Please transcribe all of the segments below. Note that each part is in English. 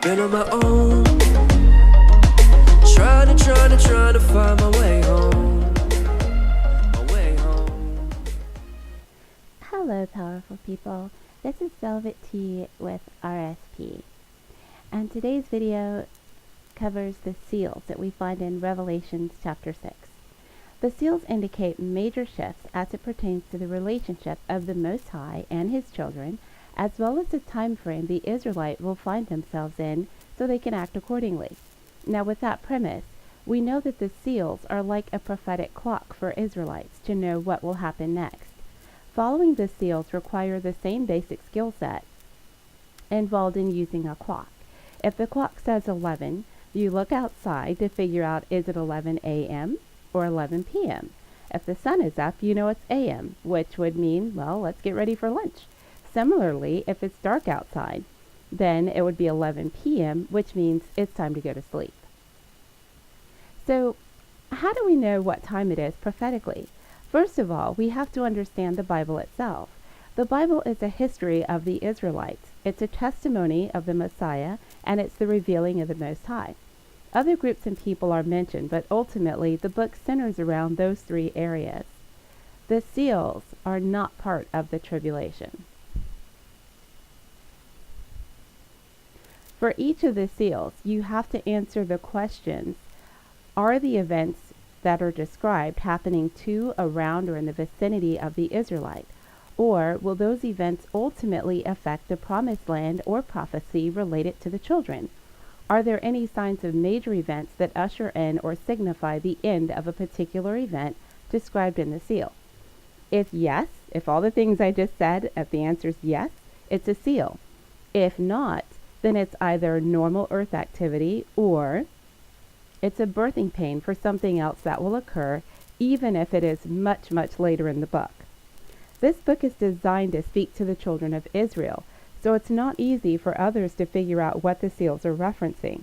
Been on my own, trying to find my way home, my way home. Hello, powerful people. This is Velvet Tea with RSP, and today's video covers the seals that we find in Revelation chapter 6. The seals indicate major shifts as it pertains to the relationship of the Most High and His children, as well as the time frame the Israelite will find themselves in so they can act accordingly. Now, with that premise, we know that the seals are like a prophetic clock for Israelites to know what will happen next. Following the seals require the same basic skill set involved in using a clock. If the clock says 11, you look outside to figure out, is it 11 a.m. or 11 p.m.? If the sun is up, you know it's a.m., which would mean, well, let's get ready for lunch. Similarly, if it's dark outside, then it would be 11 p.m., which means it's time to go to sleep. So, how do we know what time it is prophetically? First of all, we have to understand the Bible itself. The Bible is a history of the Israelites. It's a testimony of the Messiah, and it's the revealing of the Most High. Other groups and people are mentioned, but ultimately the book centers around those three areas. The seals are not part of the tribulation. For each of the seals, you have to answer the questions: are the events that are described happening to, around, or in the vicinity of the Israelite? Or will those events ultimately affect the promised land or prophecy related to the children? Are there any signs of major events that usher in or signify the end of a particular event described in the seal? If yes, if all the things I just said, if the answer is yes, it's a seal. If not, then it's either normal earth activity or it's a birthing pain for something else that will occur, even if it is much, much later in the book. This book is designed to speak to the children of Israel, so it's not easy for others to figure out what the seals are referencing.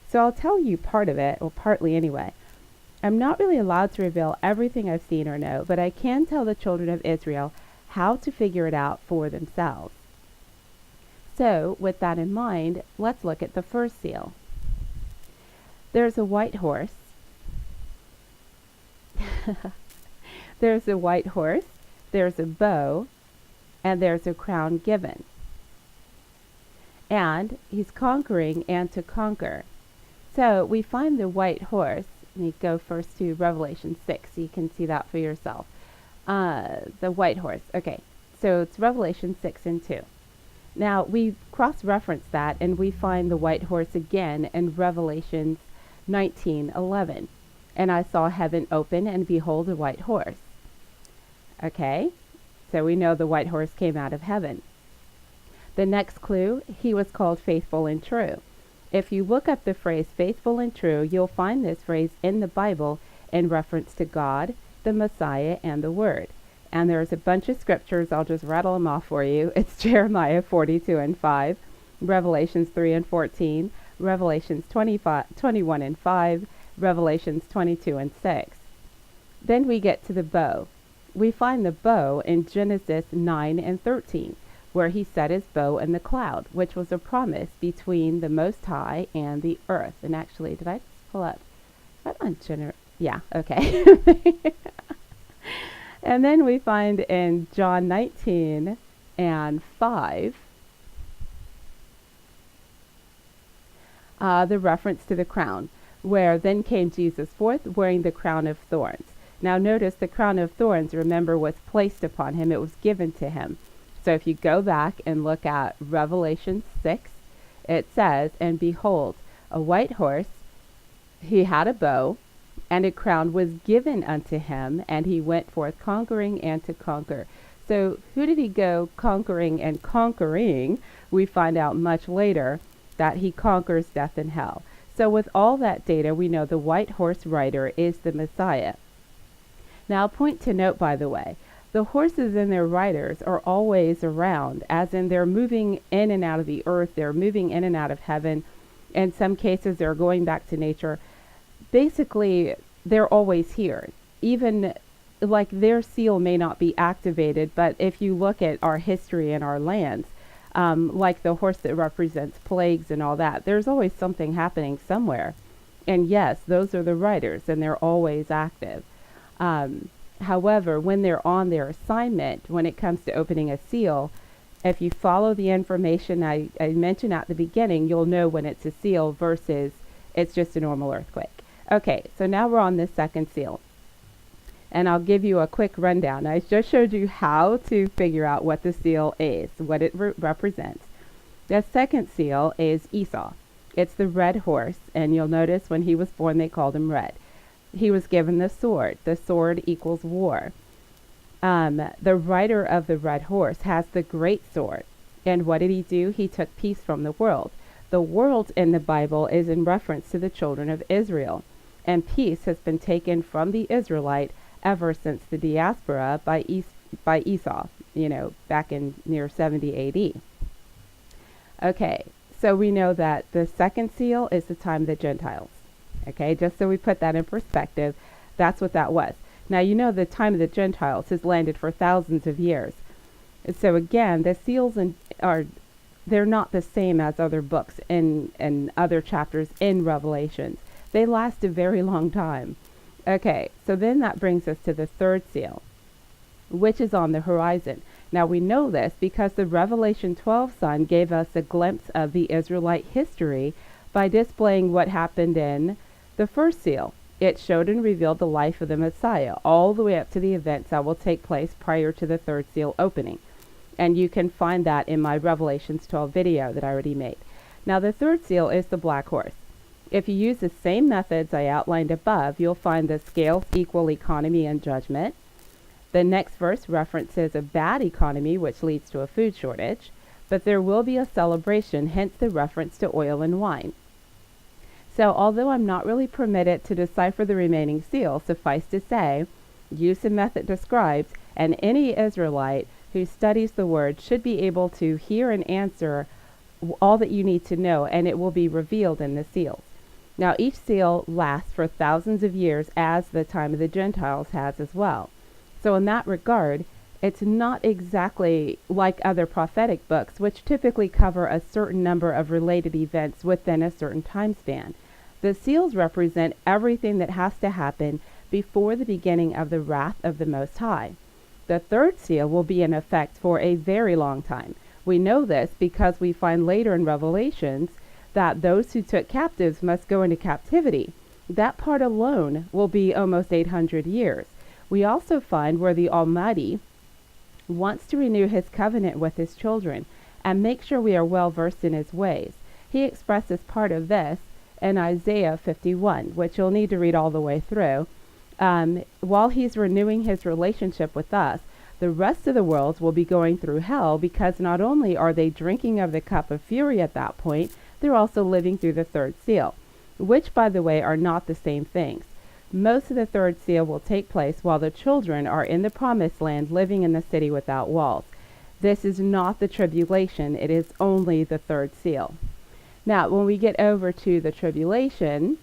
So I'll tell you part of it, or partly anyway. I'm not really allowed to reveal everything I've seen or know, but I can tell the children of Israel how to figure it out for themselves. So, with that in mind, let's look at the first seal. There's a white horse. There's a white horse, there's a bow, and there's a crown given. And he's conquering and to conquer. So we find the white horse. Let me go first to Revelation 6 so you can see that for yourself. The white horse. Okay, so it's Revelation 6 and 2. Now we cross-reference that and we find the white horse again in Revelation 19:11. And I saw heaven open, and behold, a white horse. Okay, so we know the white horse came out of heaven. The next clue, he was called faithful and true. If you look up the phrase faithful and true, you'll find this phrase in the Bible in reference to God, the Messiah, and the Word. And there's a bunch of scriptures. I'll just rattle them off for you. It's Jeremiah 42:5, Revelations 3:14, Revelations 21:5, Revelations 22:6. Then we get to the bow. We find the bow in Genesis 9:13, where he set his bow in the cloud, which was a promise between the Most High and the earth. And actually, did I just pull up? Yeah, okay. And then we find in John 19:5, the reference to the crown, where then came Jesus forth wearing the crown of thorns. Now notice the crown of thorns, remember, was placed upon him. It was given to him. So if you go back and look at Revelation 6, it says, and behold, a white horse, he had a bow, and a crown was given unto him, and he went forth conquering and to conquer. So who did he go conquering and conquering? We find out much later that he conquers death and hell. So with all that data, we know the white horse rider is the Messiah. Now, a point to note, by the way, the horses and their riders are always around, as in they're moving in and out of the earth, they're moving in and out of heaven. In some cases, they're going back to nature. Basically, they're always here. Even like their seal may not be activated, but if you look at our history and our lands, like the horse that represents plagues and all that. There's always something happening somewhere. And yes, those are the riders, and they're always active. However, when they're on their assignment, when it comes to opening a seal, if you follow the information I mentioned at the beginning, you'll know when it's a seal versus it's just a normal earthquake. Okay, so now we're on this second seal. And I'll give you a quick rundown. I just showed you how to figure out what the seal is, what it represents. The second seal is Esau. It's the red horse, and you'll notice when he was born they called him red. He was given the sword. The sword equals war. The rider of the red horse has the great sword. And what did he do? He took peace from the world. The world in the Bible is in reference to the children of Israel. And peace has been taken from the Israelite ever since the diaspora by Esau, back in near 70 AD. Okay, so we know that the second seal is the time of the Gentiles. Okay, just so we put that in perspective, that's what that was. Now, the time of the Gentiles has landed for thousands of years. So again, the seals they're not the same as other books and other chapters in Revelations. They last a very long time. Okay, so then that brings us to the third seal, which is on the horizon. Now we know this because the Revelation 12 sun gave us a glimpse of the Israelite history by displaying what happened in the first seal. It showed and revealed the life of the Messiah, all the way up to the events that will take place prior to the third seal opening. And you can find that in my Revelations 12 video that I already made. Now the third seal is the black horse. If you use the same methods I outlined above, you'll find the scales equal economy and judgment. The next verse references a bad economy, which leads to a food shortage, but there will be a celebration, hence the reference to oil and wine. So although I'm not really permitted to decipher the remaining seals, suffice to say, use the method described, and any Israelite who studies the word should be able to hear and answer all that you need to know, and it will be revealed in the seals. Now, each seal lasts for thousands of years, as the time of the Gentiles has as well. So in that regard, it's not exactly like other prophetic books, which typically cover a certain number of related events within a certain time span. The seals represent everything that has to happen before the beginning of the wrath of the Most High. The third seal will be in effect for a very long time. We know this because we find later in Revelations that those who took captives must go into captivity. That part alone will be almost 800 years. We also find where the Almighty wants to renew his covenant with his children and make sure we are well versed in his ways. He expresses part of this in Isaiah 51, which you'll need to read all the way through. While he's renewing his relationship with us, the rest of the world will be going through hell, because not only are they drinking of the cup of fury at that point, they're also living through the third seal, which, by the way, are not the same things. Most of the third seal will take place while the children are in the promised land, living in the city without walls. This is not the tribulation, it is only the third seal. Now, when we get over to the tribulation,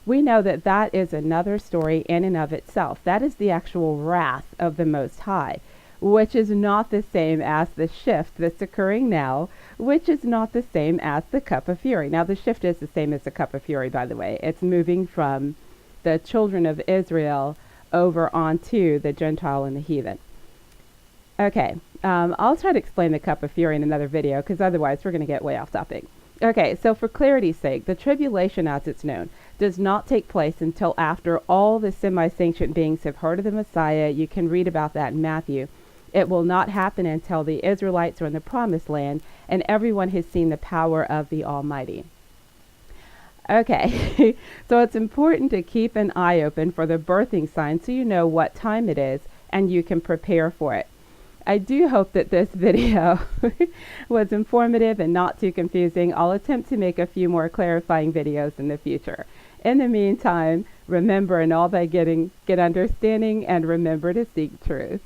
we know that that is another story in and of itself. That is the actual wrath of the Most High, which is not the same as the shift that's occurring now, which is not the same as the cup of fury. Now, the shift is the same as the cup of fury, by the way. It's moving from the children of Israel over onto the Gentile and the heathen. Okay, I'll try to explain the cup of fury in another video, because otherwise we're going to get way off topic. Okay, so for clarity's sake, the tribulation, as it's known, does not take place until after all the semi-sanctioned beings have heard of the Messiah. You can read about that in Matthew. It will not happen until the Israelites are in the promised land and everyone has seen the power of the Almighty. Okay, so it's important to keep an eye open for the birthing sign so you know what time it is and you can prepare for it. I do hope that this video was informative and not too confusing. I'll attempt to make a few more clarifying videos in the future. In the meantime, remember, in all thy getting, get understanding, and remember to seek truth.